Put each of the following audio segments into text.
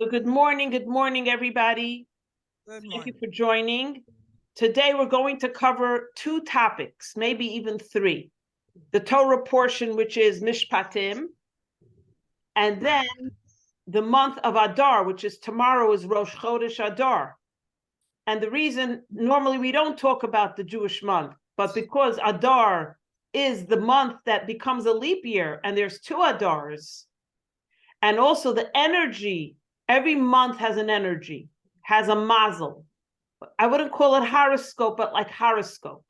So good morning, everybody. Good Thank you morning. for joining. Today we're going to cover two topics, maybe even three. The Torah portion, which is Mishpatim, and then the month of Adar, which is tomorrow, is Rosh Chodesh Adar. And the reason, normally we don't talk about the Jewish month, but because Adar is the month that becomes a leap year, and there's two Adars, and also the energy, every month has an energy, has a mazel. I wouldn't call it horoscope, but like horoscope.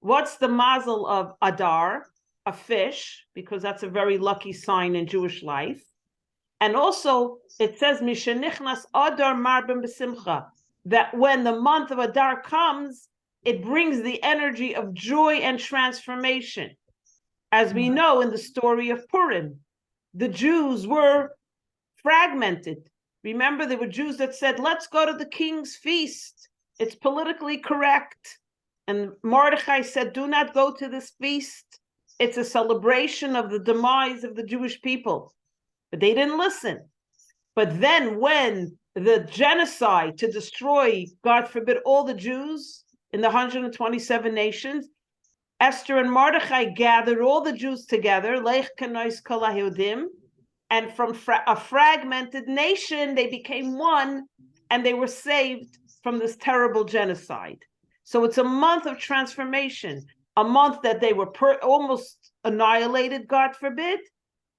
What's the mazel of Adar? A fish, because that's a very lucky sign in Jewish life. And also, it says, Mishenichnas Adar marbim b'simcha, that when the month of Adar comes, it brings the energy of joy and transformation. As we know in the story of Purim, the Jews were fragmented. Remember, there were Jews that said, let's go to the king's feast. It's politically correct. And Mordechai said, do not go to this feast. It's a celebration of the demise of the Jewish people. But they didn't listen. But then when the genocide to destroy, God forbid, all the Jews in the 127 nations, Esther and Mordechai gathered all the Jews together, Leich Kanois Kol HaYehudim, and from a fragmented nation, they became one, and they were saved from this terrible genocide. So it's a month of transformation, a month that they were almost annihilated, God forbid,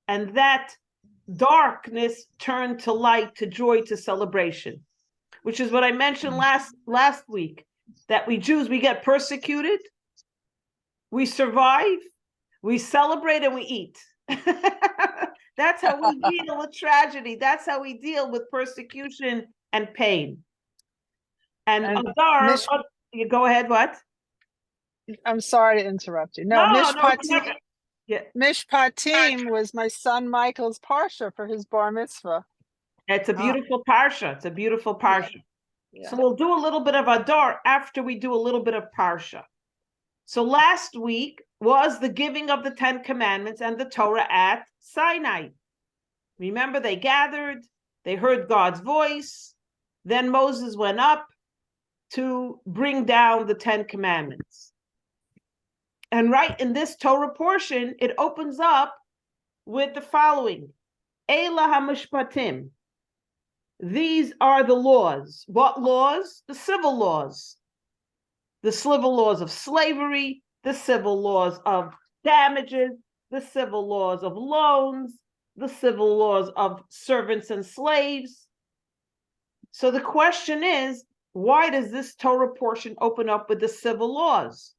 and that darkness turned to light, to joy, to celebration, which is what I mentioned last week, that we Jews, we get persecuted, we survive, we celebrate, and we eat. That's how we deal with tragedy. That's how we deal with persecution and pain. And Adar, you go ahead, what? I'm sorry to interrupt you. No, Mishpatim was my son Michael's parsha for his bar mitzvah. It's a beautiful parsha. It's a beautiful parsha. Yeah. So we'll do a little bit of Adar after we do a little bit of parsha. So last week was the giving of the 10 commandments and the Torah at Sinai. Remember, they gathered, they heard God's voice. Then Moses went up to bring down the 10 commandments. And right in this Torah portion, it opens up with the following. Eila HaMishpatim. These are the laws. What laws? The civil laws. The civil laws of slavery, the civil laws of damages, the civil laws of loans, the civil laws of servants and slaves. So the question is, why does this Torah portion open up with the civil laws?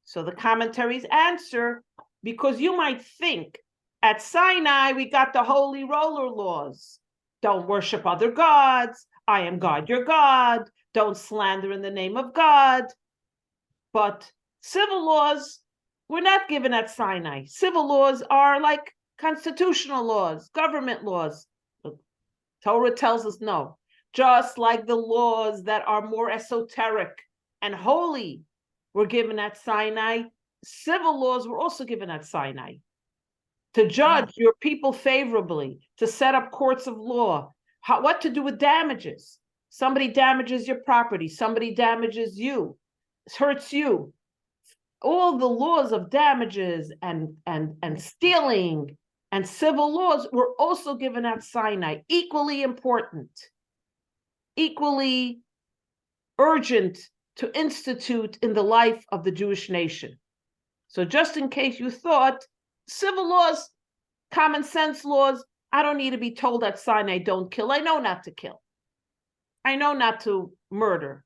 So the commentaries answer, because you might think at Sinai, we got the holy roller laws. Don't worship other gods. I am God, your God. Don't slander in the name of God. But civil laws were not given at Sinai. Civil laws are like constitutional laws, government laws. The Torah tells us no. Just like the laws that are more esoteric and holy were given at Sinai, civil laws were also given at Sinai. To judge your people favorably, to set up courts of law, what to do with damages. Somebody damages your property, somebody damages you, hurts you. All the laws of damages and stealing and civil laws were also given at Sinai, equally important, equally urgent to institute in the life of the Jewish nation. So just in case you thought, civil laws, common sense laws, I don't need to be told at Sinai, don't kill. I know not to kill. I know not to murder.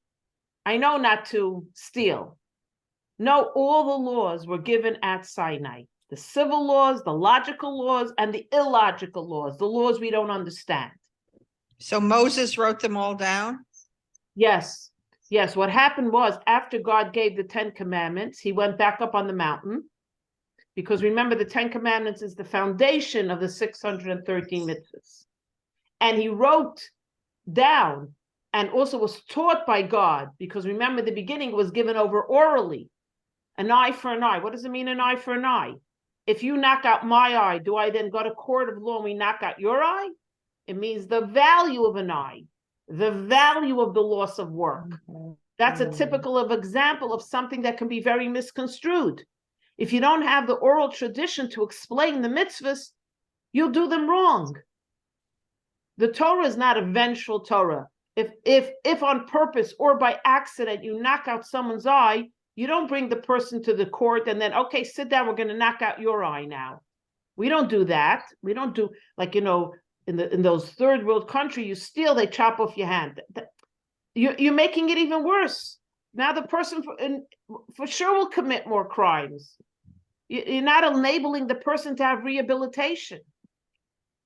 I know not to steal. No, all the laws were given at Sinai. The civil laws, the logical laws, and the illogical laws, the laws we don't understand. So Moses wrote them all down? Yes. Yes, what happened was after God gave the 10 commandments, he went back up on the mountain, because remember, the 10 commandments is the foundation of the 613 mitzvahs. And he wrote down and also was taught by God, because remember, the beginning was given over orally. An eye for an eye. What does it mean, an eye for an eye? If you knock out my eye, do I then go to court of law and we knock out your eye? It means the value of an eye, the value of the loss of work. That's a typical of example of something that can be very misconstrued. If you don't have the oral tradition to explain the mitzvahs, you'll do them wrong. The Torah is not a vengeful Torah. If on purpose or by accident you knock out someone's eye, you don't bring the person to the court and then, okay, sit down, we're going to knock out your eye now. We don't do that. We don't do, like, in those third world countries, you steal, they chop off your hand. You're making it even worse. Now the person for sure will commit more crimes. You're not enabling the person to have rehabilitation.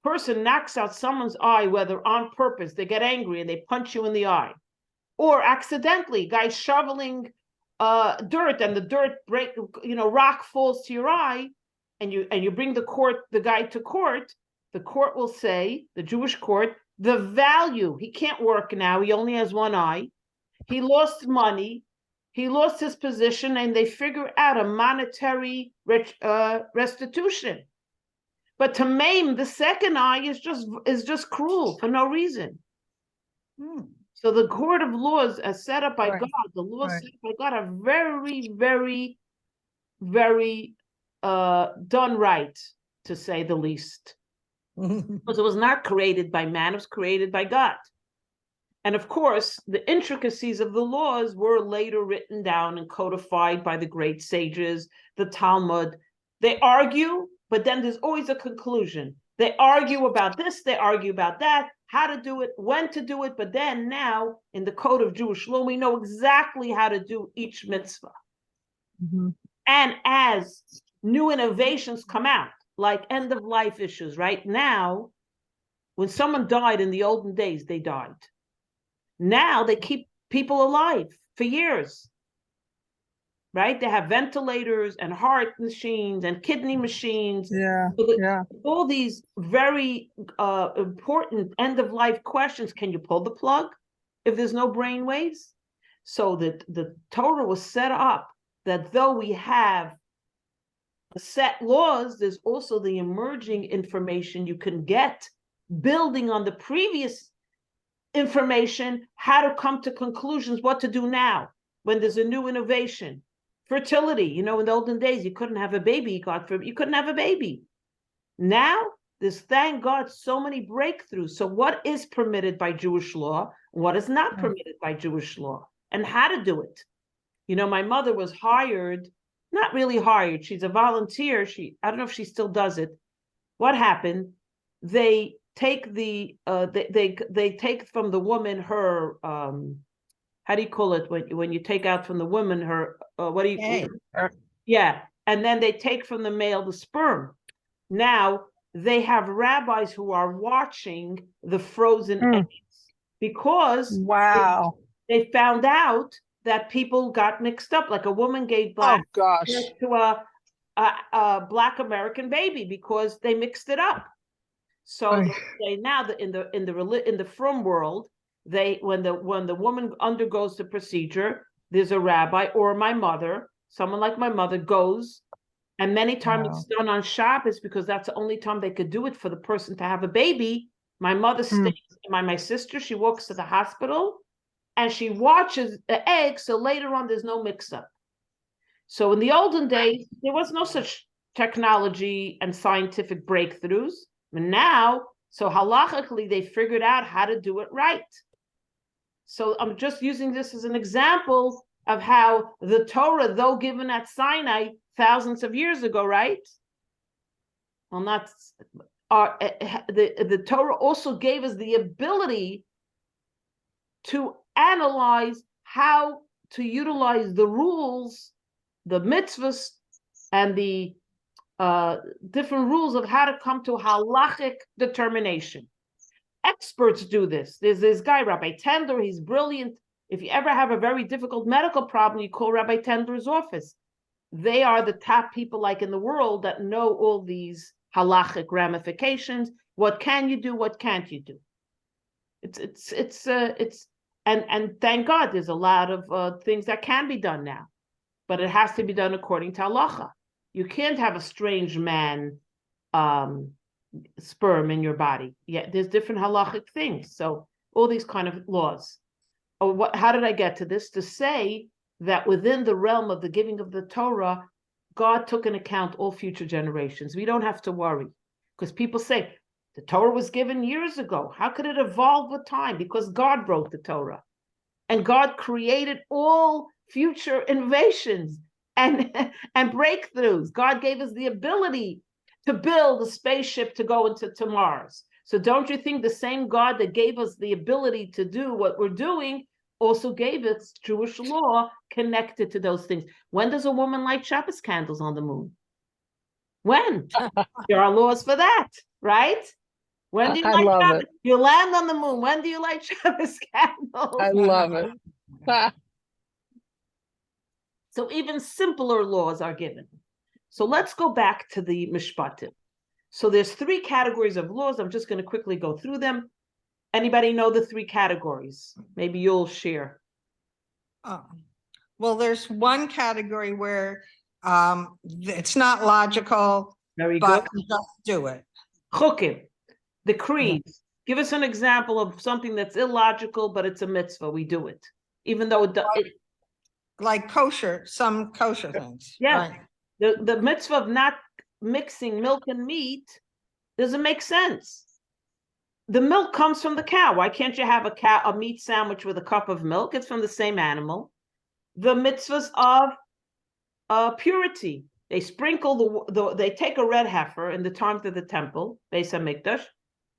Person knocks out someone's eye, whether on purpose, they get angry and they punch you in the eye, or accidentally, guy shoveling dirt and the dirt rock falls to your eye, and you bring the guy to court. The court will say, the Jewish court, the value, he can't work now, he only has one eye, he lost money, he lost his position, and they figure out a monetary restitution. But to maim the second eye is just cruel for no reason. So the court of laws, as set up by God, the laws set up by God are very, very, very done right, to say the least. Because it was not created by man, it was created by God. And of course, the intricacies of the laws were later written down and codified by the great sages, the Talmud. They argue, but then there's always a conclusion. They argue about this, they argue about that, how to do it, when to do it, but then now, in the code of Jewish law, we know exactly how to do each mitzvah. And as new innovations come out, like end-of-life issues, right now, when someone died in the olden days, they died. Now they keep people alive for years, right? They have ventilators and heart machines and kidney machines. All these very important end-of-life questions. Can you pull the plug if there's no brain waves? So that the Torah was set up that though we have set laws, there's also the emerging information you can get, building on the previous information, how to come to conclusions, what to do now when there's a new innovation. Fertility, in the olden days, you couldn't have a baby, God forbid, you couldn't have a baby. Now, there's, thank God, so many breakthroughs. So what is permitted by Jewish law? What is not permitted by Jewish law? And how to do it. My mother was hired, not really hired, she's a volunteer. I don't know if she still does it. What happened? They take they take from the woman her, how do you call it when you take out from the woman her, what do you call it? Yeah, and then they take from the male the sperm. Now they have rabbis who are watching the frozen eggs because they found out that people got mixed up, like a woman gave black to a Black American baby because they mixed it up. So they now in the frum world, when the woman undergoes the procedure, there's a rabbi or my mother, someone like my mother goes, and many times it's done on Shabbos because that's the only time they could do it for the person to have a baby. My mother stays, my sister, she walks to the hospital and she watches the egg, so later on there's no mix-up. So in the olden days, there was no such technology and scientific breakthroughs. And now, so halachically, they figured out how to do it right. So I'm just using this as an example of how the Torah, though given at Sinai thousands of years ago, right? Well, not the Torah also gave us the ability to analyze how to utilize the rules, the mitzvahs, and the different rules of how to come to halachic determination. Experts do this. There's this guy, Rabbi Tendler, he's brilliant. If you ever have a very difficult medical problem, you call Rabbi Tendler's office. They are the top people like in the world that know all these halachic ramifications. What can you do? What can't you do? And thank God there's a lot of things that can be done now, but it has to be done according to halacha. You can't have a strange man, sperm in your body. Yeah, there's different halachic things. So all these kind of laws. Oh, how did I get to this? To say that within the realm of the giving of the Torah, God took into account all future generations. We don't have to worry. Because people say, the Torah was given years ago. How could it evolve with time? Because God wrote the Torah. And God created all future innovations and breakthroughs. God gave us the ability to build a spaceship to go to Mars. So don't you think the same God that gave us the ability to do what we're doing also gave us Jewish law connected to those things? When does a woman light Shabbos candles on the moon? When? There are laws for that, right? When do you I light love Shabbos? it. You land on the moon. When do you light Shabbos candles? I love it. So even simpler laws are given. So let's go back to the Mishpatim. So there's 3 categories of laws. I'm just going to quickly go through them. Anybody know the 3 categories? Maybe you'll share. Well, there's one category where it's not logical, Very but good. we just do it. Chukim, decrees. Give us an example of something that's illogical, but it's a mitzvah. We do it, even though Like kosher, some kosher things. yeah, Right. the mitzvah of not mixing milk and meat doesn't make sense. The milk comes from the cow. Why can't you have a meat sandwich with a cup of milk? It's from the same animal. The mitzvahs of purity. They sprinkle they take a red heifer in the time to the temple, Beis HaMikdash.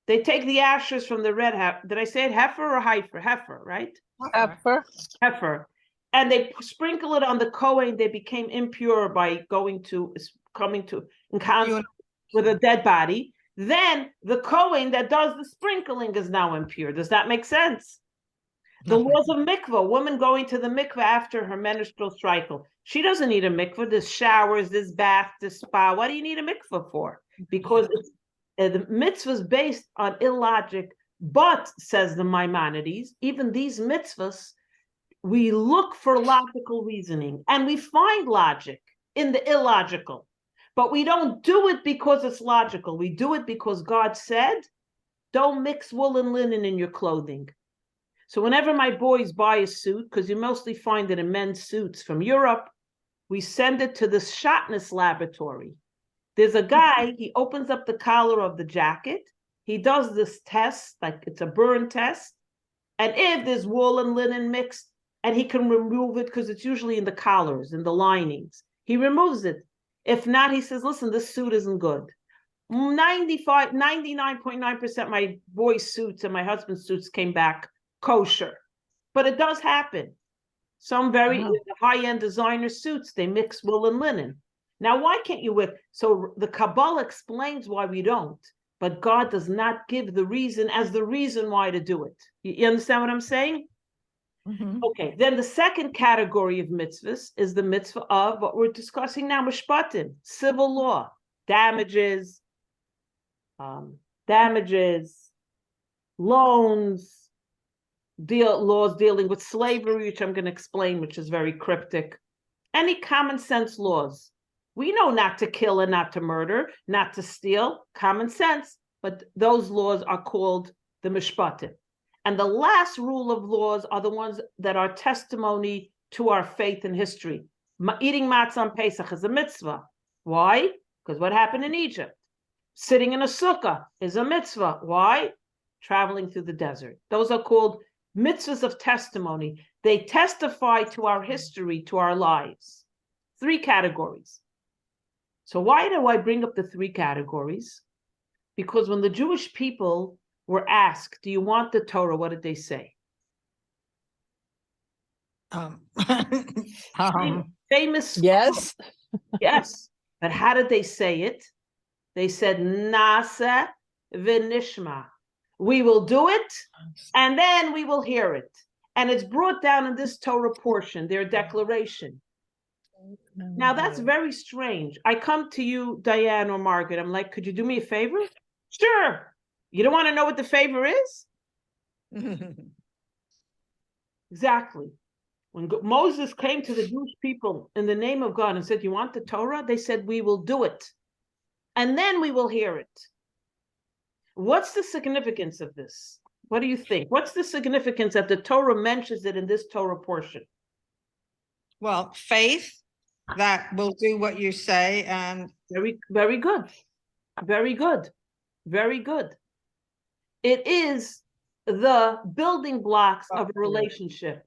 They take the ashes from the red heifer. Did I say it heifer or heifer? Heifer, right? Heifer. Heifer. And they sprinkle it on the Kohen. They became impure by coming to in contact with a dead body. Then the Kohen that does the sprinkling is now impure. Does that make sense? The laws of mikvah, woman going to the mikvah after her menstrual cycle. She doesn't need a mikvah. There's showers, there's bath, there's spa. What do you need a mikvah for? Because the mitzvah is based on illogic. But, says the Maimonides, even these mitzvahs, we look for logical reasoning and we find logic in the illogical. But we don't do it because it's logical. We do it because God said, don't mix wool and linen in your clothing. So whenever my boys buy a suit, because you mostly find it in men's suits from Europe, we send it to the Shatness laboratory. There's a guy, he opens up the collar of the jacket. He does this test, like it's a burn test. And if there's wool and linen mixed, and he can remove it because it's usually in the collars, in the linings, he removes it. If not, he says, listen, this suit isn't good. 99.9% of my boys' suits and my husband's suits came back kosher. But it does happen. Some very high-end designer suits, they mix wool and linen. Now, why can't you wear? So the Kabbalah explains why we don't, but God does not give the reason as the reason why to do it. You understand what I'm saying? Mm-hmm. Okay, then the second category of mitzvahs is the mitzvah of what we're discussing now, Mishpatim, civil law, damages, loans, laws dealing with slavery, which I'm going to explain, which is very cryptic. Any common sense laws. We know not to kill and not to murder, not to steal, common sense, but those laws are called the Mishpatim. And the last rule of laws are the ones that are testimony to our faith and history. Eating matzah on Pesach is a mitzvah. Why? Because what happened in Egypt? Sitting in a sukkah is a mitzvah. Why? Traveling through the desert. Those are called mitzvahs of testimony. They testify to our history, to our lives. 3 categories. So why do I bring up the 3 categories? Because when the Jewish people were asked, do you want the Torah? What did they say? Famous. Yes. Yes. But how did they say it? They said, Nasa v'nishma. We will do it, and then we will hear it. And it's brought down in this Torah portion, their declaration. Now, that's very strange. I come to you, Diane or Margaret. I'm like, could you do me a favor? Sure. You don't want to know what the favor is? Exactly. When Moses came to the Jewish people in the name of God and said, you want the Torah? They said, we will do it. And then we will hear it. What's the significance of this? What do you think? What's the significance that the Torah mentions it in this Torah portion? Well, faith that will do what you say, and Very, very good. Very good. Very good. It is the building blocks of a relationship.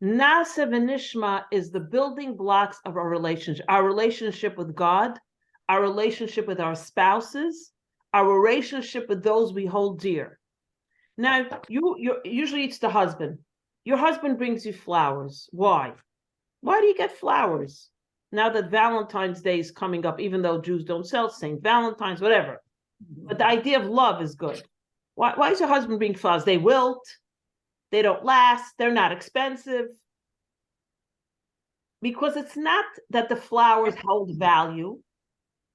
Nasa v'nishma is the building blocks of our relationship with God, our relationship with our spouses, our relationship with those we hold dear. Now, usually it's the husband. Your husband brings you flowers. Why? Why do you get flowers? Now that Valentine's Day is coming up, even though Jews don't sell St. Valentine's, whatever. But the idea of love is good. Why does your husband bring flowers? They wilt. They don't last. They're not expensive. Because it's not that the flowers hold value,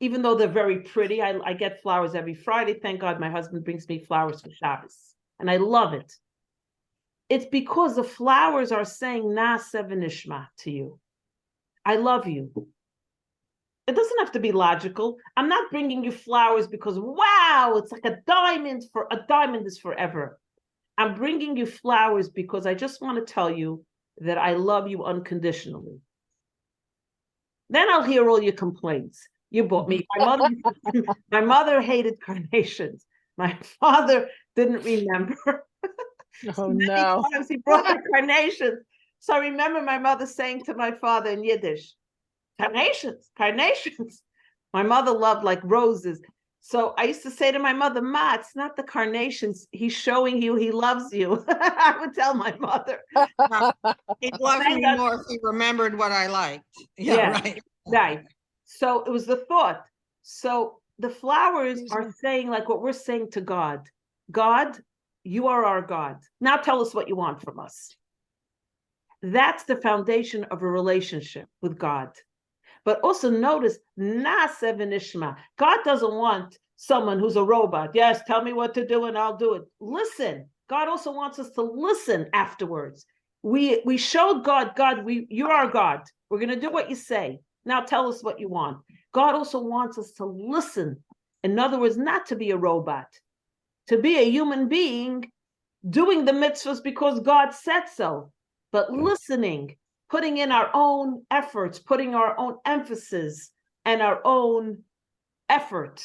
even though they're very pretty. I get flowers every Friday. Thank God my husband brings me flowers for Shabbos. And I love it. It's because the flowers are saying Na'aseh v'nishma to you. I love you. It doesn't have to be logical. I'm not bringing you flowers because, wow, it's like a diamond is forever. I'm bringing you flowers because I just want to tell you that I love you unconditionally. Then I'll hear all your complaints. You bought me. My mother hated carnations. My father didn't remember. Oh, no. Times he brought her carnations. So I remember my mother saying to my father in Yiddish, carnations, carnations. My mother loved like roses. So I used to say to my mother, Ma, it's not the carnations. He's showing you he loves you. I would tell my mother. he'd love me more if he remembered what I liked. Yeah, right. Right. So it was the thought. So the flowers are saying like what we're saying to God. God, you are our God. Now tell us what you want from us. That's the foundation of a relationship with God. But also notice, Na'aseh v'nishma. God doesn't want someone who's a robot. Yes, tell me what to do and I'll do it. Listen. God also wants us to listen afterwards. We showed God, you're our God. We're going to do what you say. Now tell us what you want. God also wants us to listen. In other words, not to be a robot, to be a human being doing the mitzvahs because God said so, but listening, putting in our own efforts, putting our own emphasis and our own effort.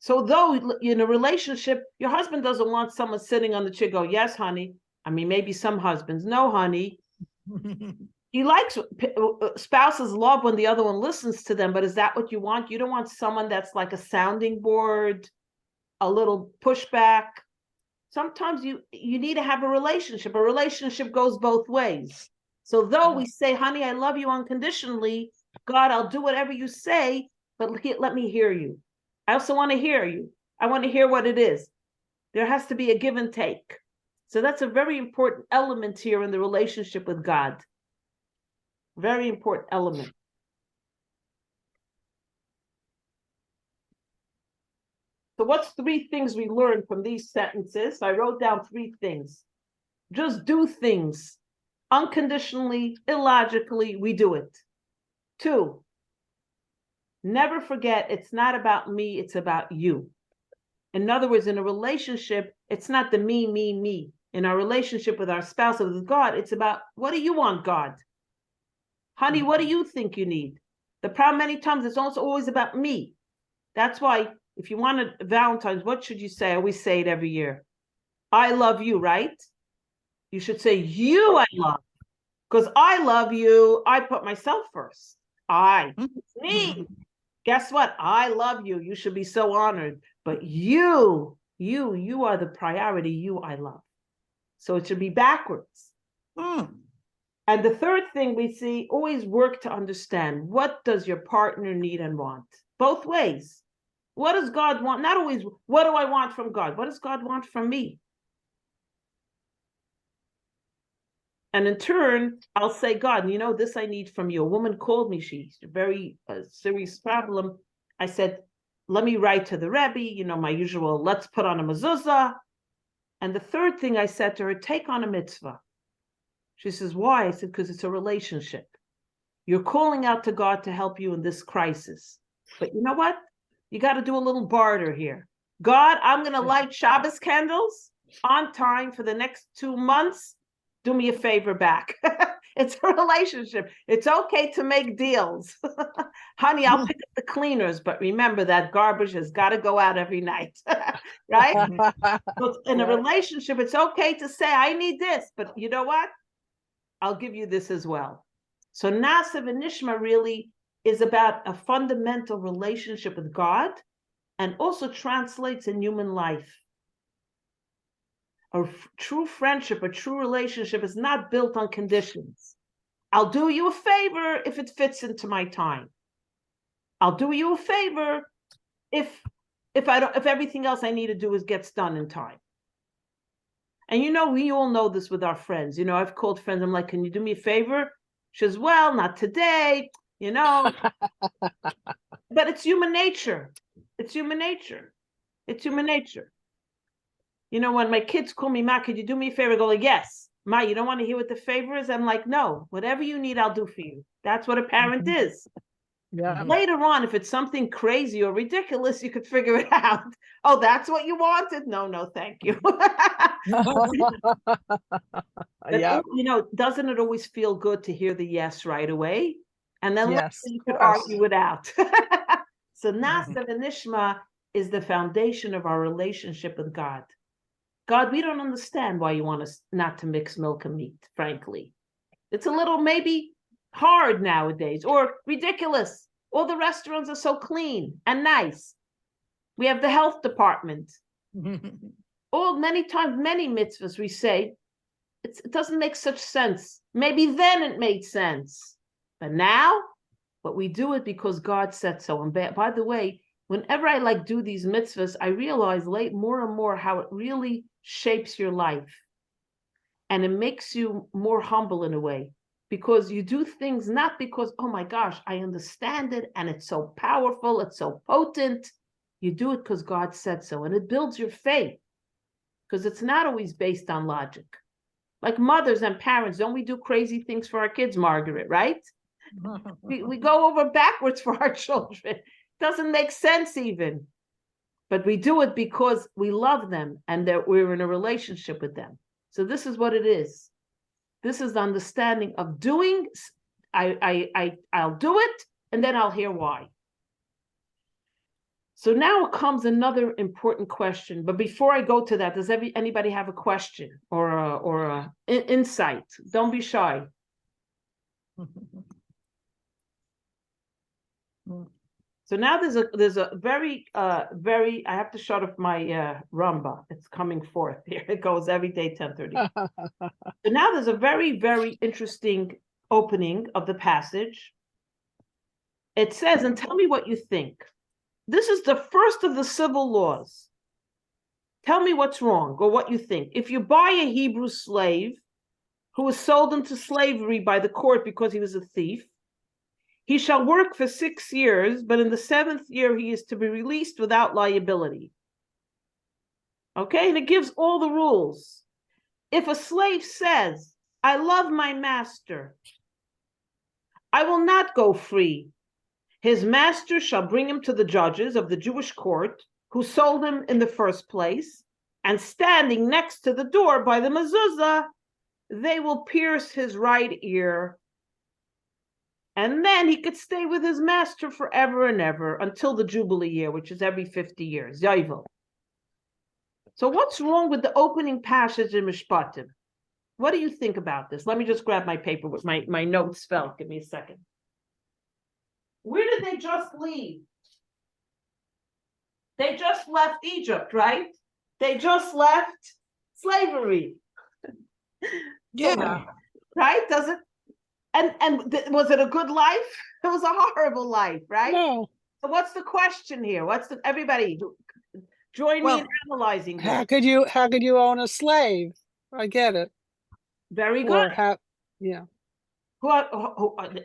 So though in a relationship, your husband doesn't want someone sitting on the chair go, yes, honey. I mean, maybe some husbands, no, honey. He likes, spouses love when the other one listens to them, but is that what you want? You don't want someone that's like a sounding board, a little pushback. Sometimes you need to have a relationship. A relationship goes both ways. So though we say, honey, I love you unconditionally, God, I'll do whatever you say, but let me hear you. I also want to hear you. I want to hear what it is. There has to be a give and take. So that's a very important element here in the relationship with God. Very important element. So what's 3 things we learned from these sentences? I wrote down 3 things. Just do things. Unconditionally, illogically, we do it. 2, never forget it's not about me, it's about you. In other words, in a relationship, it's not the me, me, me. In our relationship with our spouse or with God, it's about, what do you want, God? Honey, what do you think you need? The problem many times is also always about me. That's why if you want a Valentine's, what should you say? I always say it every year. I love you, right? You should say you I love. Because I love you, I put myself first. Me. Guess what? I love you. You should be so honored. But you are the priority. You I love. So it should be backwards. And the third thing we see, always work to understand, what does your partner need and want? Both ways. What does God want? Not always, what do I want from God? What does God want from me? And in turn, I'll say, God, you know, this I need from you. A woman called me, she's a very serious problem. I said, let me write to the Rebbe, you know, my usual, let's put on a mezuzah. And the third thing I said to her, take on a mitzvah. She says, why? I said, because it's a relationship. You're calling out to God to help you in this crisis. But you know what? You got to do a little barter here. God, I'm going to light Shabbos candles on time for the next 2 months. Do me a favor back. It's a relationship. It's okay to make deals. Honey, I'll pick up the cleaners, but remember that garbage has got to go out every night. Right? So in a relationship, it's okay to say, I need this, but you know what? I'll give you this as well. So Naasav and Nishma really is about a fundamental relationship with God and also translates in human life. A true friendship, a true relationship is not built on conditions. I'll do you a favor if it fits into my time. I'll do you a favor if everything else I need to do gets done in time. And we all know this with our friends. I've called friends. I'm like, can you do me a favor? She says, well, not today, But it's human nature. It's human nature. It's human nature. When my kids call me, Ma, could you do me a favor? I go like, yes. Ma, you don't want to hear what the favor is? I'm like, no, whatever you need, I'll do for you. That's what a parent is. Yeah. Later on, if it's something crazy or ridiculous, you could figure it out. Oh, that's what you wanted? No, thank you. Yeah. Doesn't it always feel good to hear the yes right away? And then later Yes, you of could course. argue it out. So Naasav and Nishma is the foundation of our relationship with God. God, we don't understand why you want us not to mix milk and meat, frankly. It's a little maybe hard nowadays or ridiculous. All the restaurants are so clean and nice. We have the health department. Many times, many mitzvahs we say, it doesn't make such sense. Maybe then it made sense. But now, but we do it because God said so. And by the way, whenever I do these mitzvahs, I realize more and more how it really shapes your life. And it makes you more humble in a way. Because you do things not because, oh my gosh, I understand it and it's so powerful, it's so potent. You do it because God said so. And it builds your faith. Because it's not always based on logic. Like mothers and parents, don't we do crazy things for our kids, Margaret, right? We go over backwards for our children. Doesn't make sense even. But we do it because we love them and that we're in a relationship with them. So this is what it is. This is the understanding of doing. I'll do it and then I'll hear why. So now comes another important question. But before I go to that, does anybody have a question or a insight? Don't be shy. So now there's a very I have to shut off my rumba. It's coming forth here. It goes every day 10:30. So now there's a very, very interesting opening of the passage. It says, and tell me what you think. This is the first of the civil laws. Tell me what's wrong or what you think. If you buy a Hebrew slave who was sold into slavery by the court because he was a thief, he shall work for 6 years, but in the 7th year he is to be released without liability. Okay, and it gives all the rules. If a slave says, I love my master, I will not go free. His master shall bring him to the judges of the Jewish court who sold him in the first place, and standing next to the door by the mezuzah, they will pierce his right ear. And then he could stay with his master forever and ever until the Jubilee year, which is every 50 years. Yovel. So what's wrong with the opening passage in Mishpatim? What do you think about this? Let me just grab my paper with my notes fell. Give me a second. Where did they just leave? They just left Egypt, right? They just left slavery. Yeah. Right? Does it? And was it a good life? It was a horrible life, right? No. So what's the question here? Everybody join me in analyzing How this. could you own a slave? I get it. Very Or good. yeah.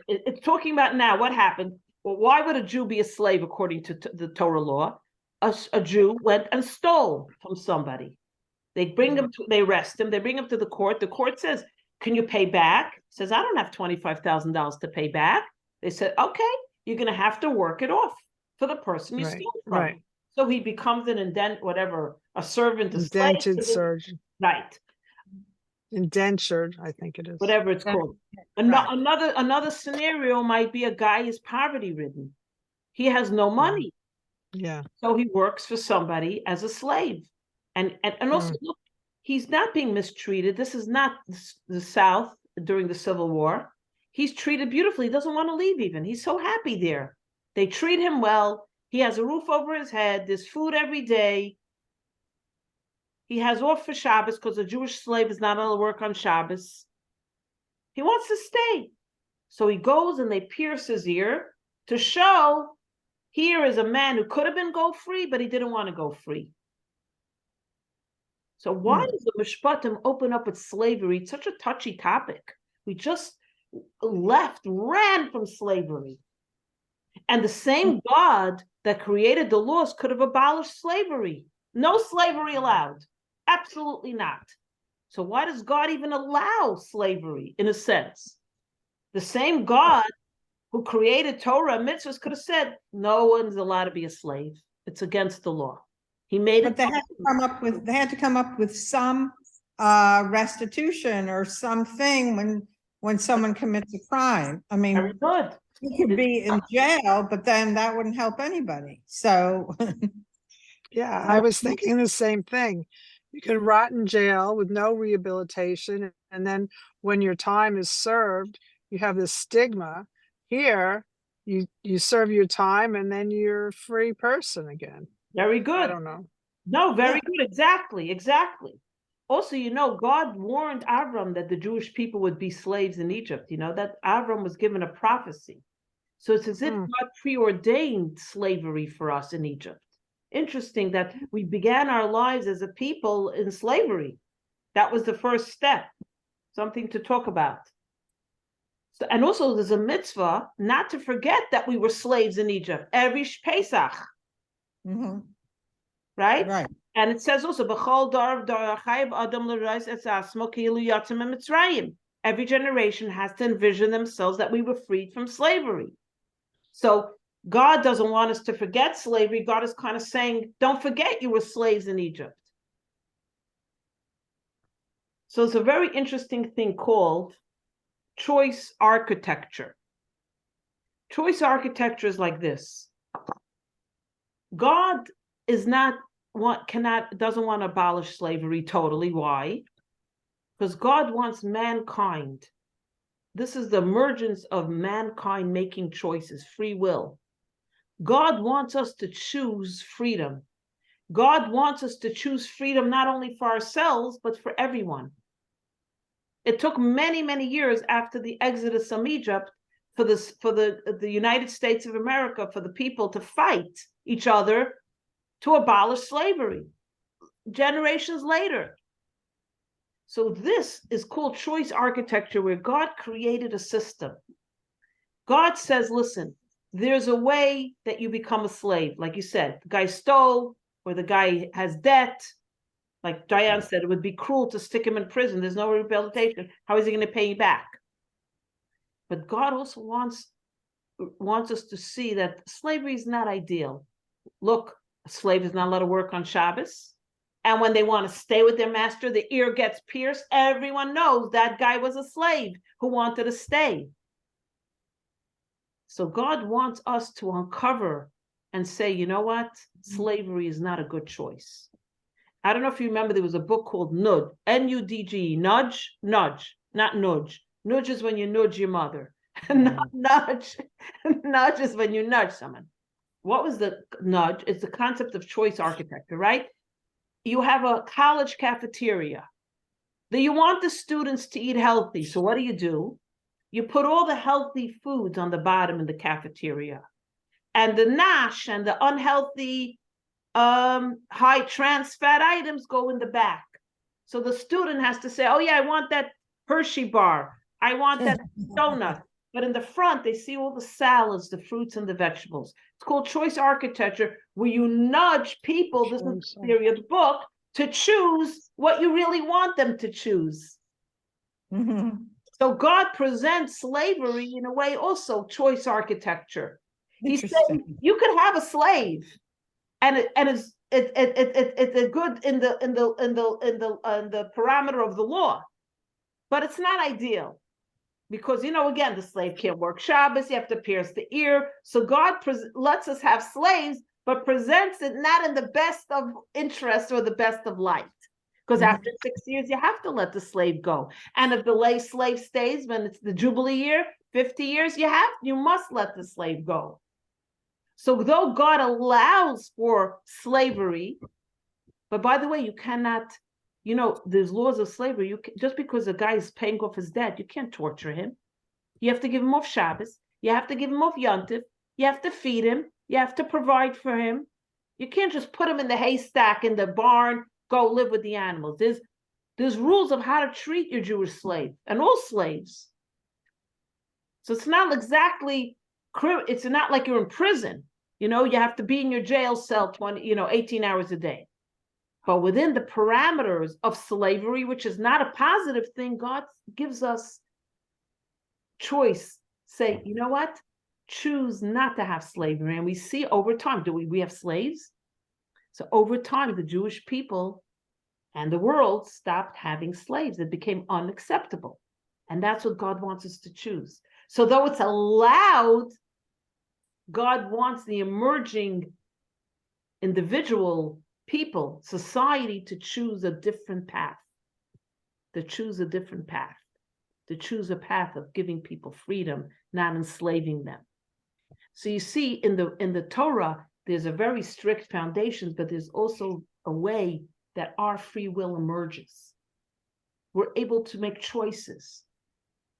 It's talking about now what happened. Well, why would a Jew be a slave according to the Torah law? A Jew went and stole from somebody. They bring him they arrest him, they bring him to the court. The court says, can you pay back? He says, I don't have $25,000 to pay back. They said, okay, you're going to have to work it off. for the person you Right, stole from. right. So he becomes an a servant, a slave. Indented surgeon. Right, Indentured, I think it is. whatever it's called. Right. Another scenario might be a guy is poverty ridden. He has no money. Yeah. So he works for somebody as a slave. And also, look, he's not being mistreated. This is not the South during the Civil War. He's treated beautifully. He doesn't want to leave even. He's so happy there. They treat him well. He has a roof over his head. There's food every day. He has off for Shabbos because a Jewish slave is not allowed to work on Shabbos. He wants to stay. So he goes and they pierce his ear to show here is a man who could have been go free, but he didn't want to go free. So why does the Mishpatim open up with slavery? It's such a touchy topic. We just ran from slavery. And the same God that created the laws could have abolished slavery. No slavery allowed. Absolutely not. So why does God even allow slavery in a sense? The same God who created Torah and mitzvahs could have said, no one's allowed to be a slave. It's against the law. He made But it. they had to come up with some restitution or something when someone commits a crime. I Very mean, good. you could be in jail, but then that wouldn't help anybody. So Yeah, I was thinking the same thing. You can rot in jail with no rehabilitation, and then when your time is served, you have this stigma. Here, you serve your time, and then you're a free person again. Very good. I don't know. No, very good. Exactly. Also, God warned Avram that the Jewish people would be slaves in Egypt. That Avram was given a prophecy. So it's as if God preordained slavery for us in Egypt. Interesting that we began our lives as a people in slavery. That was the first step, something to talk about. So, and also there's a mitzvah not to forget that we were slaves in Egypt every Pesach. mhm, Right? right. And it says also, every generation has to envision themselves that we were freed from slavery. So God doesn't want us to forget slavery. God is kind of saying, don't forget you were slaves in Egypt. So it's a very interesting thing called choice architecture. Choice architecture is like this. God doesn't want to abolish slavery totally. Why? Because God wants mankind. This is the emergence of mankind making choices, free will. God wants us to choose freedom. God wants us to choose freedom not only for ourselves, but for everyone. It took many, many years after the exodus from Egypt for the United States of America, for the people to fight each other to abolish slavery. Generations later. So this is called choice architecture, where God created a system. God says, listen, there's a way that you become a slave. Like you said, the guy stole, or the guy has debt. Like Diane said, it would be cruel to stick him in prison. There's no rehabilitation. How is he going to pay you back? But God also wants us to see that slavery is not ideal. Look, a slave is not allowed to work on Shabbos. And when they want to stay with their master, the ear gets pierced. Everyone knows that guy was a slave who wanted to stay. So God wants us to uncover and say, you know what? Slavery is not a good choice. I don't know if you remember, there was a book called Nudge, N-U-D-G, nudge, not nudge. Nudge is when you nudge your mother. Nudge is when you nudge someone. What was the nudge? It's the concept of choice architecture, right? You have a college cafeteria. You want the students to eat healthy. So what do? You put all the healthy foods on the bottom in the cafeteria. And the nash and the unhealthy high trans fat items go in the back. So the student has to say, oh yeah, I want that Hershey bar. I want that donut. But in the front, they see all the salads, the fruits, and the vegetables. It's called choice architecture, where you nudge people, this is the theory of the book, to choose what you really want them to choose. Mm-hmm. So God presents slavery in a way also choice architecture. He said Interesting. you could have a slave, and it's a good in the parameter of the law, but it's not ideal. Because, again, the slave can't work Shabbos, you have to pierce the ear. So God lets us have slaves, but presents it not in the best of interest or the best of light. Because after 6 years, you have to let the slave go. And if the slave stays when it's the Jubilee year, 50 years, you must let the slave go. So though God allows for slavery, but by the way, you cannot, there's laws of slavery. Just because a guy is paying off his debt, you can't torture him. You have to give him off Shabbos. You have to give him off Yontif. You have to feed him. You have to provide for him. You can't just put him in the haystack in the barn, go live with the animals. There's rules of how to treat your Jewish slave and all slaves. So it's not exactly, it's not like you're in prison. You have to be in your jail cell 18 hours a day. But within the parameters of slavery, which is not a positive thing, God gives us choice. Say, you know what? Choose not to have slavery. And we see over time, we have slaves? So over time, the Jewish people and the world stopped having slaves. It became unacceptable. And that's what God wants us to choose. So though it's allowed, God wants the emerging individual people, society, to choose a different path, to choose a path of giving people freedom, not enslaving them. So you see, in the Torah, there's a very strict foundation, but there's also a way that our free will emerges. We're able to make choices,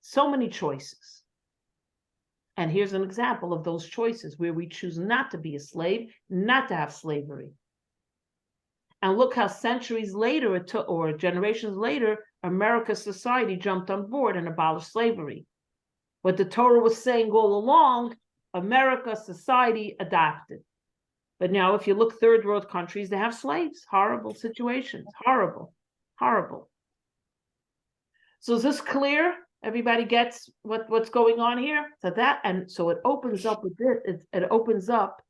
so many choices. And here's an example of those choices where we choose not to be a slave, not to have slavery. And look how centuries later, or generations later, America's society jumped on board and abolished slavery. What the Torah was saying all along, America's society adopted. But now if you look third world countries, they have slaves. Horrible situations. Horrible. Horrible. So is this clear? Everybody gets what's going on here? So it opens up a bit. It opens up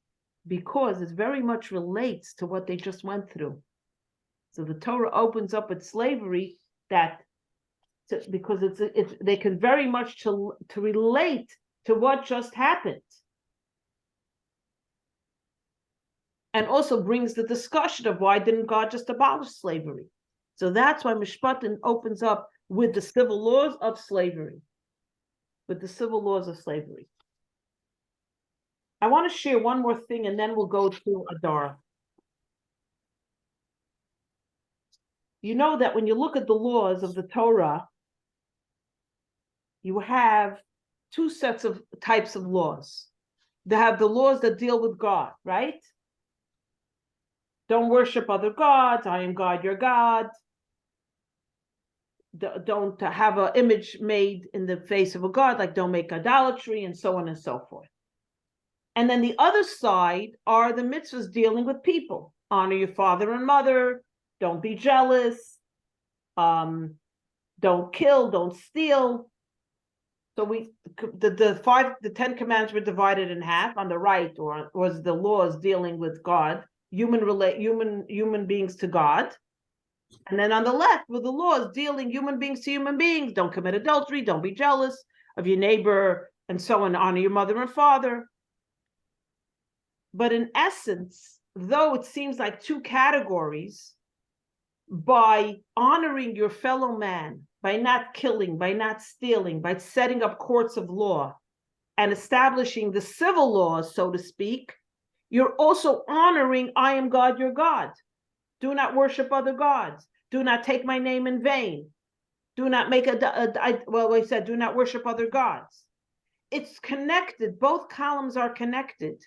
because it very much relates to what they just went through. So the Torah opens up with slavery because they can very much to relate to what just happened. And also brings the discussion of why didn't God just abolish slavery? So that's why Mishpatim opens up with the civil laws of slavery. I want to share one more thing and then we'll go to Adar. You know that when you look at the laws of the Torah, you have two types of laws. They have the laws that deal with God, right? Don't worship other gods. I am God, your God. Don't have an image made in the face of a god, like don't make idolatry, and so on and so forth. And then the other side are the mitzvahs dealing with people. Honor your father and mother. Don't be jealous. Don't kill. Don't steal. So the 10 commandments were divided in half. On the right was the laws dealing with God, human beings to God. And then on the left were the laws dealing human beings to human beings. Don't commit adultery. Don't be jealous of your neighbor, and so on. Honor your mother and father. But in essence, though it seems like two categories, by honoring your fellow man, by not killing, by not stealing, by setting up courts of law and establishing the civil laws, so to speak, you're also honoring I am God, your God. Do not worship other gods. Do not take my name in vain. Do not make do not worship other gods. It's connected. Both columns are connected.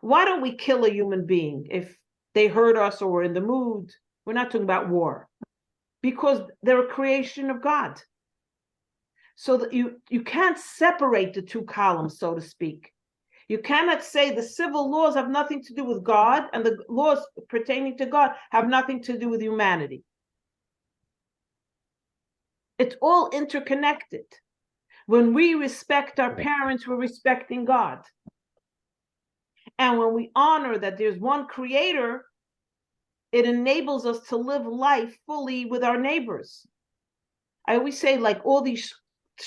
Why don't we kill a human being if they hurt us or we're in the mood? We're not talking about war. Because they're a creation of God. So that you can't separate the two columns, so to speak. You cannot say the civil laws have nothing to do with God and the laws pertaining to God have nothing to do with humanity. It's all interconnected. When we respect our parents, we're respecting God. And when we honor that there's one creator, it enables us to live life fully with our neighbors. I always say, like, all these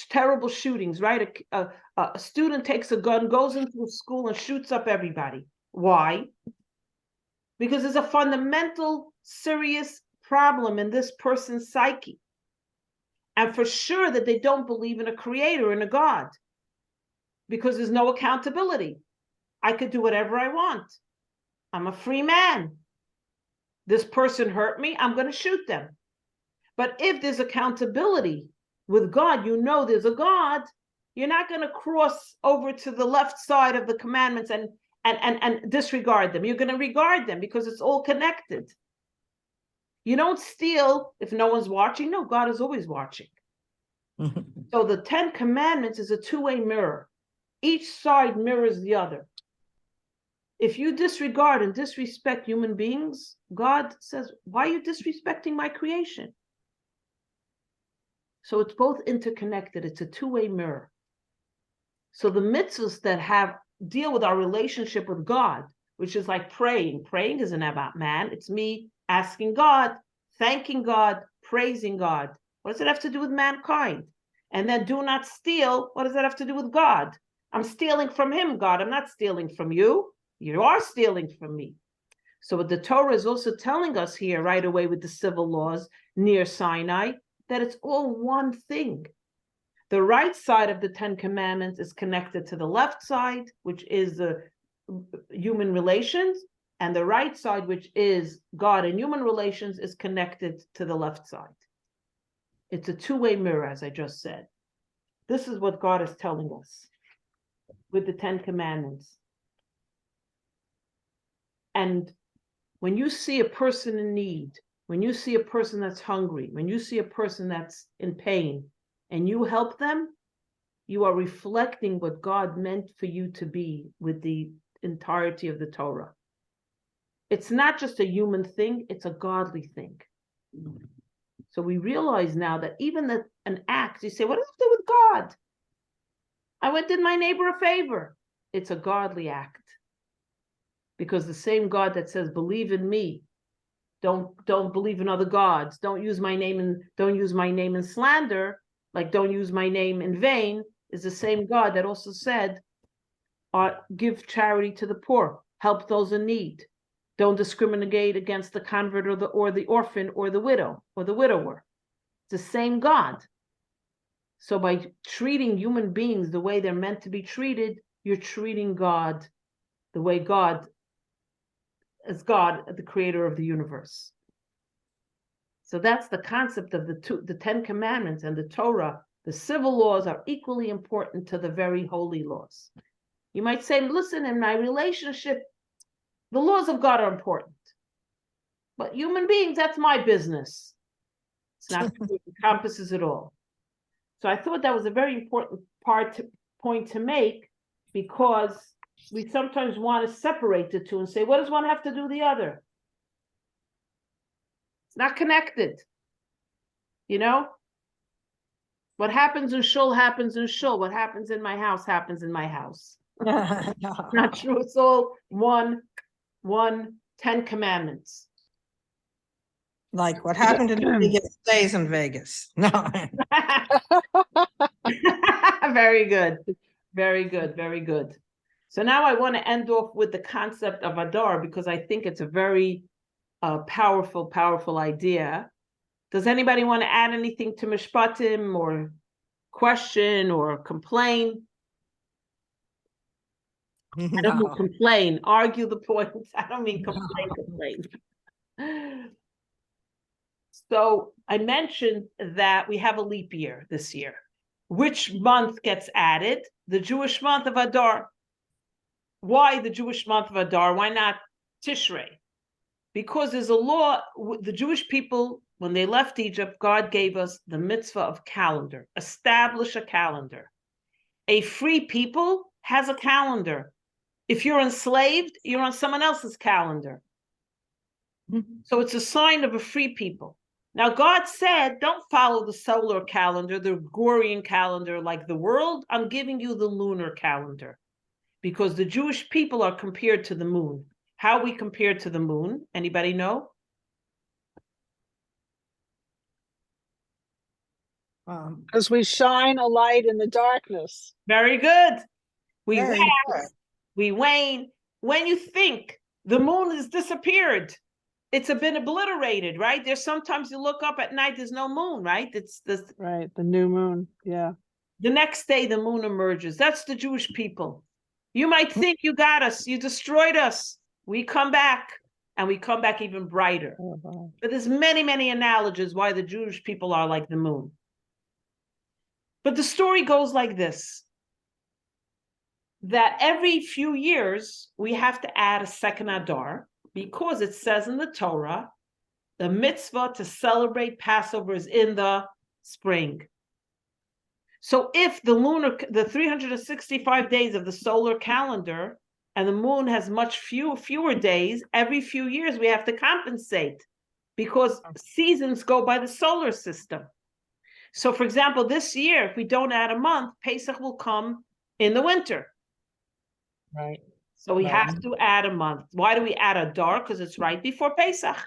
terrible shootings, right? A student takes a gun, goes into a school and shoots up everybody. Why? Because there's a fundamental, serious problem in this person's psyche. And for sure that they don't believe in a creator and a God, because there's no accountability. I could do whatever I want. I'm a free man. This person hurt me, I'm going to shoot them. But if there's accountability with God, you know there's a God, you're not going to cross over to the left side of the commandments and disregard them. You're going to regard them because it's all connected. You don't steal if no one's watching. No, God is always watching. So the 10 Commandments is a two-way mirror. Each side mirrors the other. If you disregard and disrespect human beings, God says, why are you disrespecting my creation? So it's both interconnected. It's a two-way mirror. So the mitzvahs that deal with our relationship with God, which is like praying. Praying isn't about man. It's me asking God, thanking God, praising God. What does it have to do with mankind? And then do not steal. What does that have to do with God? I'm stealing from him, God. I'm not stealing from you. You are stealing from me. So what the Torah is also telling us here right away with the civil laws near Sinai, that it's all one thing. The right side of the 10 Commandments is connected to the left side, which is the human relations, and the right side, which is God and human relations, is connected to the left side. It's a two-way mirror, as I just said. This is what God is telling us with the 10 Commandments. And when you see a person in need, when you see a person that's hungry, when you see a person that's in pain, and you help them, you are reflecting what God meant for you to be with the entirety of the Torah. It's not just a human thing, it's a godly thing. So we realize now that even an act, you say, what does it do with God? I did my neighbor a favor. It's a godly act. Because the same God that says, believe in me, don't believe in other gods, don't use my name in slander, like don't use my name in vain, is the same God that also said, give charity to the poor, help those in need. Don't discriminate against the convert or the orphan or the widow or the widower. It's the same God. So by treating human beings the way they're meant to be treated, you're treating God the way God, as God, the creator of the universe. So that's the concept of the 10 Commandments and the Torah. The civil laws are equally important to the very holy laws. You might say, listen, in my relationship, the laws of God are important. But human beings, that's my business. It's not true. It encompasses it all. So I thought that was a very important point to make, because we sometimes want to separate the two and say, what does one have to do with the other? It's not connected. You know? What happens in shul happens in shul. What happens in my house happens in my house. Not true. It's all one 10 Commandments. Like what happened in Vegas stays in Vegas. No. Very good. Very good. Very good. So now I want to end off with the concept of Adar, because I think it's a very powerful idea. Does anybody want to add anything to Mishpatim, or question or complain? No. I don't mean complain, argue the points. I don't mean complain. So I mentioned that we have a leap year this year. Which month gets added? The Jewish month of Adar. Why the Jewish month of Adar? Why not Tishrei? Because there's a law, the Jewish people, when they left Egypt, God gave us the mitzvah of calendar. Establish a calendar. A free people has a calendar. If you're enslaved, you're on someone else's calendar. So it's a sign of a free people. Now, God said, don't follow the solar calendar, the Gregorian calendar like the world. I'm giving you the lunar calendar. because the Jewish people are compared to the moon. How are we compared to the moon? Anybody know? Because we shine a light in the darkness. Very good. We Very wax, good. we wane. When you think the moon has disappeared, it's been obliterated, right? There's sometimes you look up at night, there's no moon, right? It's Right, the new moon. Yeah. the next day the moon emerges. That's the Jewish people. You might think you got us, you destroyed us. We come back, and we come back even brighter. Oh, wow. But there's many, many analogies why the Jewish people are like the moon. But the story goes like this, that every few years we have to add a second Adar, because it says in the Torah, the mitzvah to celebrate Passover is in the spring. So if the 365 days of the solar calendar, and the moon has much fewer days, every few years we have to compensate, because seasons go by the solar system. So for example, this year, if we don't add a month, Pesach will come in the winter. Right. So we Right. have to add a month. Why do we add Adar? Because it's right before Pesach.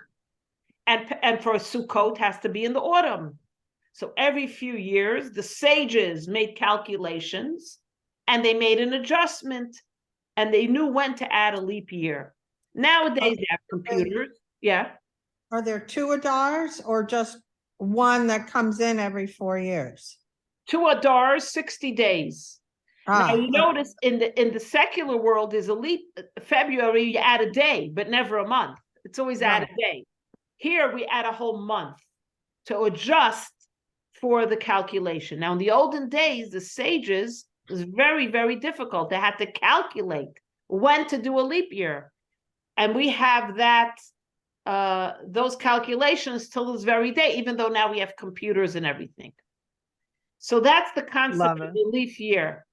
And for Sukkot, it has to be in the autumn. So every few years, the sages made calculations, and they made an adjustment, and they knew when to add a leap year. Nowadays, they have computers. Yeah. Are there 2 Adars or just one that comes in every 4 years? 2 Adars, 60 days. Now you notice in the secular world is a leap February, you add a day, but never a month. It's always add a day. Here we add a whole month to adjust for the calculation. Now in the olden days, the sages, it was very, very difficult. They had to calculate when to do a leap year. And we have that those calculations till this very day, even though now we have computers and everything. So that's the concept of the leap year.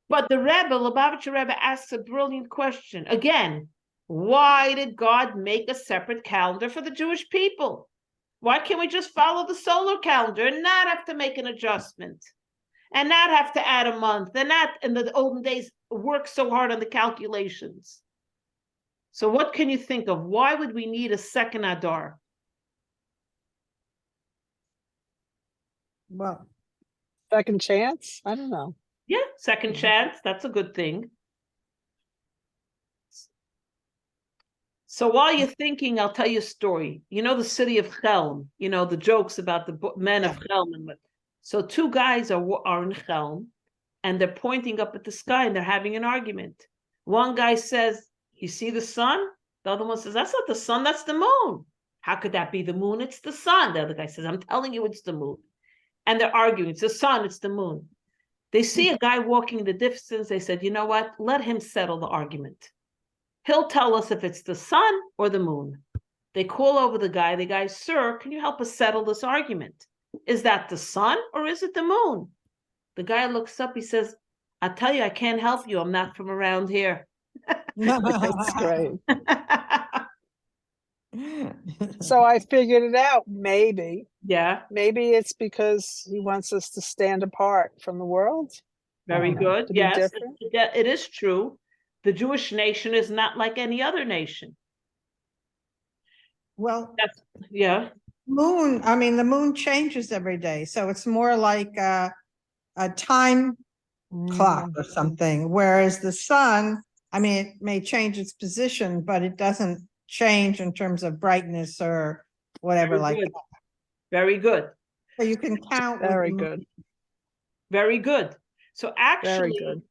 But the Rebbe, Lubavitcher Rebbe, asks a brilliant question. Again, why did God make a separate calendar for the Jewish people? Why can't we just follow the solar calendar and not have to make an adjustment? And not have to add a month, and not in the olden days work so hard on the calculations. So what can you think of? Why would we need a second Adar? Well, Second chance? I don't know. Yeah, second chance. That's a good thing. So while you're thinking, I'll tell you a story. You know the city of Chelm, you know the jokes about the men of Chelm. So 2 guys are in Chelm, and they're pointing up at the sky, and they're having an argument. One guy says, you see the sun? The other one says, that's not the sun, that's the moon. How could that be the moon? It's the sun. The other guy says, I'm telling you it's the moon. And they're arguing, it's the sun, it's the moon. They see a guy walking in the distance. They said, you know what? Let him settle the argument. He'll tell us if it's the sun or the moon. They call over the guy. The guy, sir, can you help us settle this argument? Is that the sun or is it the moon? The guy looks up. He says, I tell you, I can't help you. I'm not from around here. That's great. So I figured it out. Maybe it's because he wants us to stand apart from the world. Very good. To be Yes, different. it is true. The Jewish nation is not like any other nation. well, Yeah. moon, I mean, the moon changes every day, so it's more like a time clock or something, whereas the sun, I mean, it may change its position, but it doesn't change in terms of brightness or whatever Very like good. that. Very good. So you can count. with Very the good. moon. Very good. So Very actually, good.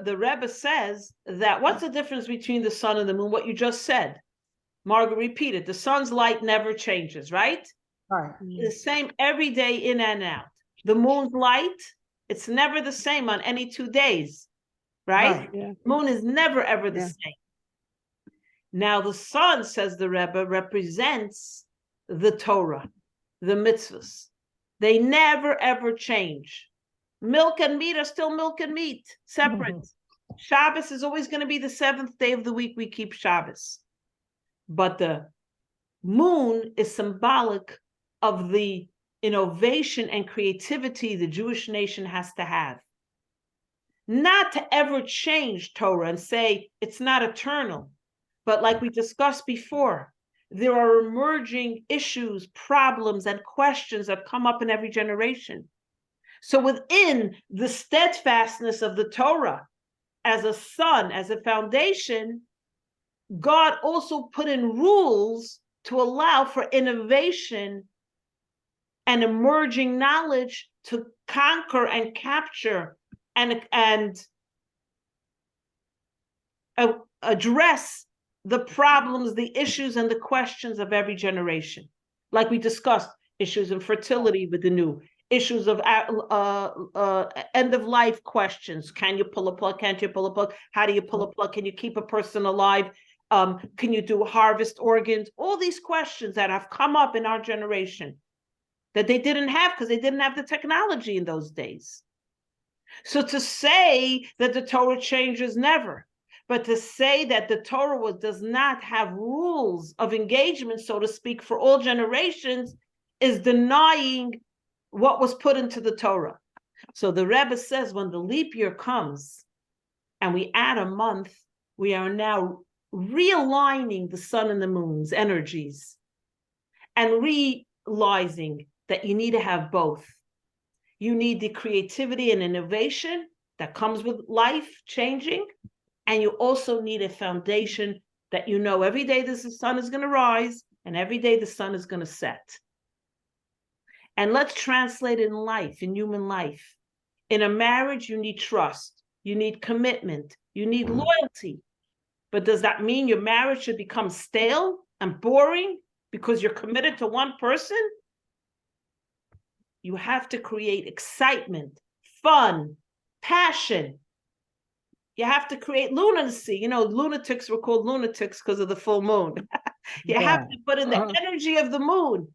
the Rebbe says that what's the difference between the sun and the moon? What you just said. Margaret repeated, the sun's light never changes, right? Right. The same every day in and out. The moon's light, it's never the same on any 2 days, right? Yeah. Moon is never ever the Yeah. same. Now the sun, says the Rebbe, represents the Torah, the mitzvahs. They never ever change. Milk and meat are still milk and meat, separate. Shabbos is always going to be the 7th day of the week we keep Shabbos. But the moon is symbolic of the innovation and creativity the Jewish nation has to have. not to ever change Torah and say it's not eternal. But like we discussed before, there are emerging issues, problems, and questions that come up in every generation. So within the steadfastness of the Torah, as a sun, as a foundation, God also put in rules to allow for innovation and emerging knowledge to conquer and capture and address the problems, the issues, and the questions of every generation. Like we discussed, issues of fertility with the new, issues of end of life questions. Can you pull a plug? Can't you pull a plug? How do you pull a plug? Can you keep a person alive? Can you do harvest organs? All these questions that have come up in our generation that they didn't have because they didn't have the technology in those days. So to say that the Torah changes, never. But to say that the Torah does not have rules of engagement, so to speak, for all generations is denying what was put into the Torah. So the Rebbe says when the leap year comes and we add a month, we are now realigning the sun and the moon's energies and realizing that you need to have both. You need the creativity and innovation that comes with life changing. And you also need a foundation that you know every day the sun is going to rise and every day the sun is going to set. And let's translate it in life, in human life. In a marriage, you need trust. You need commitment. You need loyalty. But does that mean your marriage should become stale and boring because you're committed to one person? You have to create excitement, fun, passion. You have to create lunacy. You know, lunatics were called lunatics because of the full moon. You have to put in the energy of the moon.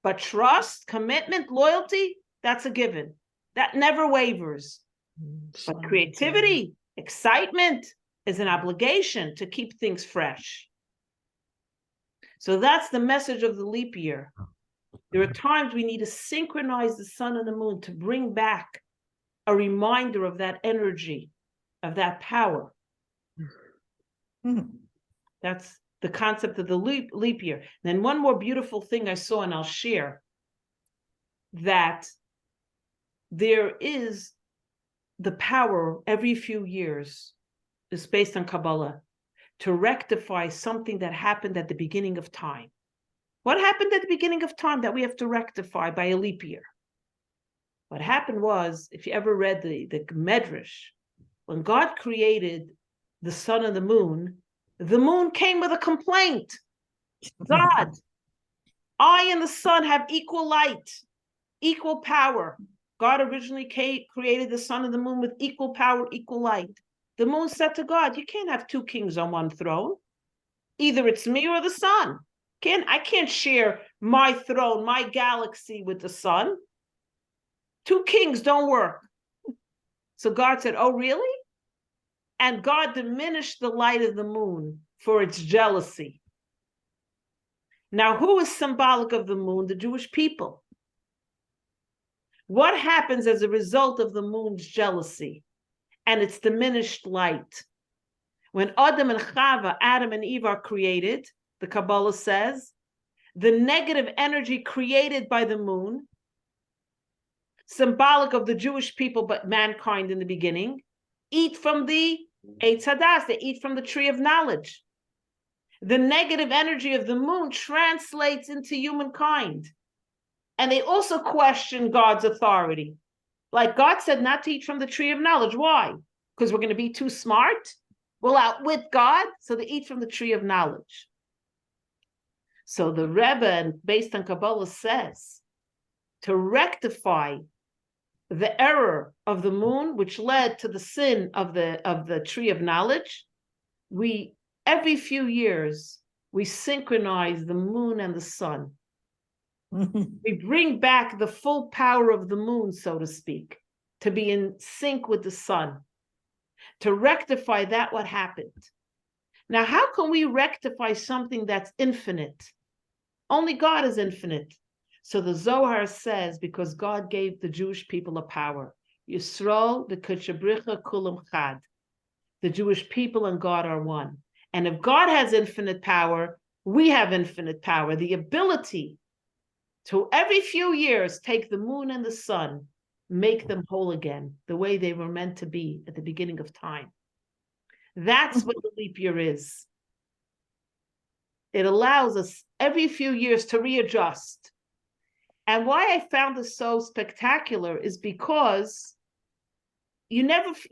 But trust, commitment, loyalty, that's a given. That never wavers. But creativity, excitement is an obligation to keep things fresh. So that's the message of the leap year. There are times we need to synchronize the sun and the moon to bring back a reminder of that energy, of that power. That's the concept of the leap year. Then one more beautiful thing I saw, and I'll share, that there is the power every few years, is based on Kabbalah, to rectify something that happened at the beginning of time. What happened at the beginning of time that we have to rectify by a leap year? What happened was, if you ever read the Medrash, when God created the sun and the moon came with a complaint. God, I and the sun have equal light, equal power. God originally created the sun and the moon with equal power, equal light. The moon said to God, you can't have two kings on one throne. Either it's me or the sun. I can't share my throne, my galaxy with the sun. Two kings don't work. So God said, oh, really? And God diminished the light of the moon for its jealousy. Now, who is symbolic of the moon? The Jewish people. What happens as a result of the moon's jealousy and its diminished light? When Adam and Eve are created, the Kabbalah says, the negative energy created by the moon, symbolic of the Jewish people, but mankind in the beginning, eat from the Eitz Hadas, they eat from the tree of knowledge. The negative energy of the moon translates into humankind. And they also question God's authority. Like God said not to eat from the tree of knowledge. Why? Because we're going to be too smart? We'll outwit God, so they eat from the tree of knowledge. So the Rebbe, based on Kabbalah, says to rectify the error of the moon, which led to the sin of the tree of knowledge, we every few years we synchronize the moon and the sun. We bring back the full power of the moon, so to speak, to be in sync with the sun, to rectify that what happened. Now, how can we rectify something that's infinite? Only God is infinite. So the Zohar says, because God gave the Jewish people a power, Yisrael v'kutchabricha kulam chad. The Jewish people and God are one. And if God has infinite power, we have infinite power. The ability to every few years take the moon and the sun, make them whole again, the way they were meant to be at the beginning of time. That's what the leap year is. It allows us every few years to readjust. And why I found this so spectacular is because you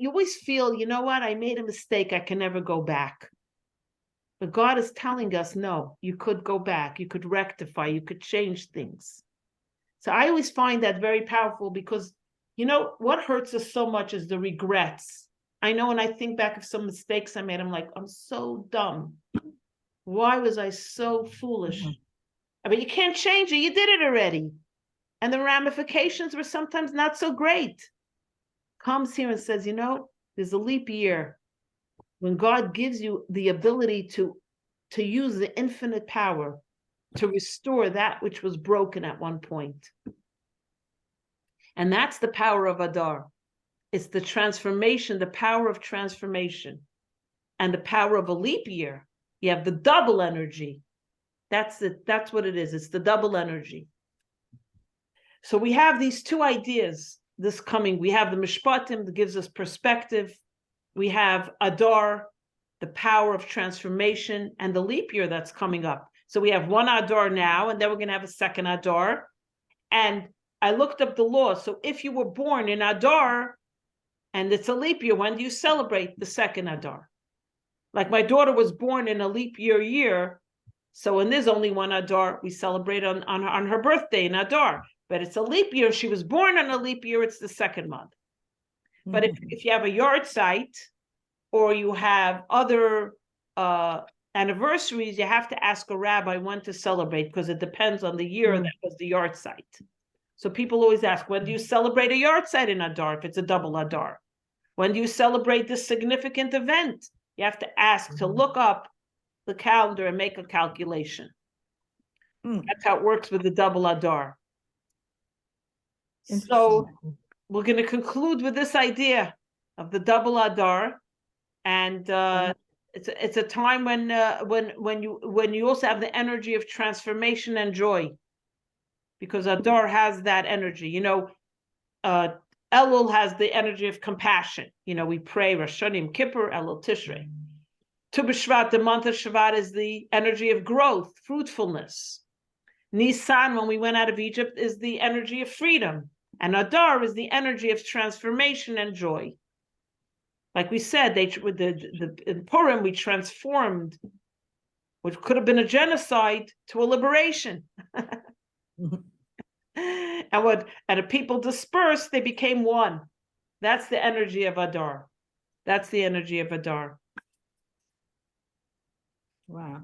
always feel, you know what, I made a mistake, I can never go back. But God is telling us, no, you could go back, you could rectify, you could change things. So I always find that very powerful because, you know, what hurts us so much is the regrets. I know when I think back of some mistakes I made, I'm like, I'm so dumb. Why was I so foolish? I mean, you can't change it, you did it already. And the ramifications were sometimes not so great. Comes here and says, you know, there's a leap year. When God gives you the ability to use the infinite power to restore that which was broken at one point. And that's the power of Adar. It's the transformation, the power of transformation. And the power of a leap year. You have the double energy. That's what it is. It's the double energy. So we have these two ideas this coming. We have the Mishpatim that gives us perspective. We have Adar, the power of transformation, and the leap year that's coming up. So we have one Adar now, and then we're going to have a second Adar. And I looked up the law. So if you were born in Adar, and it's a leap year, when do you celebrate the second Adar? Like my daughter was born in a leap year, so when there's only one Adar, we celebrate on her birthday in Adar. But it's a leap year. She was born on a leap year, it's the second month. But if you have a yard site or you have other anniversaries, you have to ask a rabbi when to celebrate because it depends on the year that was the yard site. So people always ask, when do you celebrate a yard site in Adar if it's a double Adar? When do you celebrate this significant event? You have to ask to look up the calendar and make a calculation. That's how it works with the double Adar. So we're going to conclude with this idea of the double Adar, and it's a time when you also have the energy of transformation and joy, because Adar has that energy. You know, Elul has the energy of compassion. You know, we pray Rosh Hashanah, Kippur, Elul, Tishrei. Tu B'Shvat, the month of Shvat, is the energy of growth, fruitfulness. Nisan, when we went out of Egypt, is the energy of freedom. And Adar is the energy of transformation and joy. Like we said, in Purim, we transformed what could have been a genocide to a liberation. And the people dispersed, they became one. That's the energy of Adar. That's the energy of Adar. Wow.